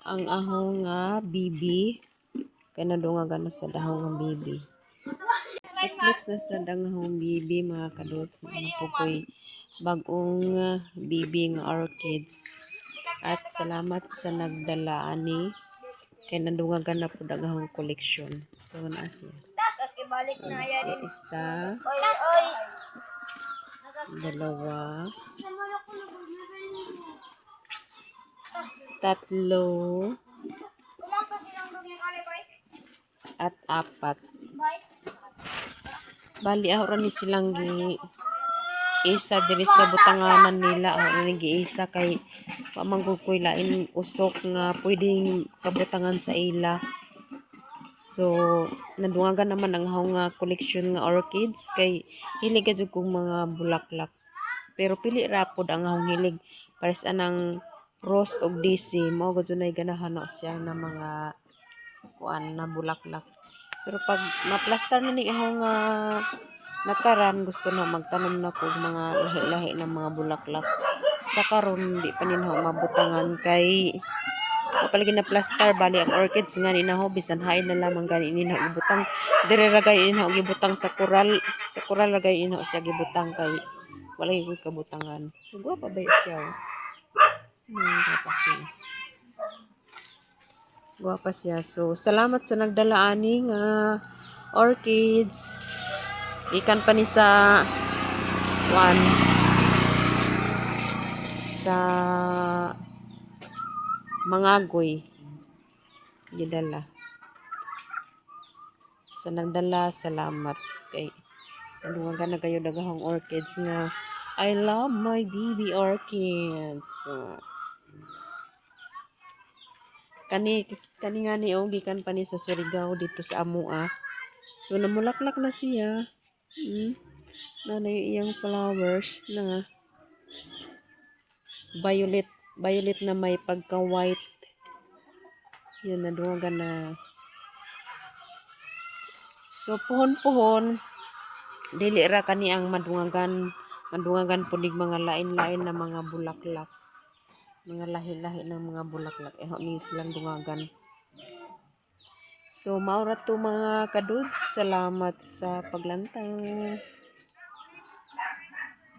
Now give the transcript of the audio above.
ang ahong nga bibi kay nadungagan na sa dahong nga bibi. Netflix na sa dahong bibi mga kadots na napukoy bagong bibi nga orchids. At salamat sa nagdala ani kay nadungagan na po dagahong koleksyon. So na siya. Ibalik na yan. Isa, Oy, oy. dalawa, tatlo, Kulang pa silang dugay kali, boy. at apat. Boy. Bali ako ni silang isa diri sa butanganan nila ako ni giisa kay pamanggukoy lain usok nga pwedeng kabutangan sa ila. So nadungagan naman ang ahong nga koleksyon nga orchids kay hilig jud kong mga bulaklak. Pero pili ra pod ang ahong hilig pares anang rose og daisy mao gud nay ganahan na siya na mga kuan na bulaklak. Pero pag maplastar na ni ahong nataran gusto na magtanom na ko mga lahi-lahi ng mga bulaklak. Sa karon di pa nila mabutangan kay kapalagi na plaster bali ang orchids nga ninaho bisan hain na lamang gani ninaho gibutang dire ra gay ninaho gibutang sa coral ra gay ninaho siya gibutang kay wala gyud kabutangan. Sugo pa ba siya? Gwapa siya. Gwapa siya. So salamat sa nagdala ani nga orchids. Ikan pa ni sa sa Mangagoy gidala. Sa nagdala salamat kay nadungagan na kayo dagahong orchids nga I love my baby orchids. Kani nga ni gikan pa ni sa Surigao dito sa Amua. So namulaklak na siya. Na iyang flowers na violet na may pagka-white. Yun nadungagan na. So puhon-puhon dili ra kani ang madungagan punig mga lain-lain na mga bulaklak. Mga lahi-lahi ng mga bulaklak ni silang dungagan. So maura to mga kadudes, salamat sa paglantang.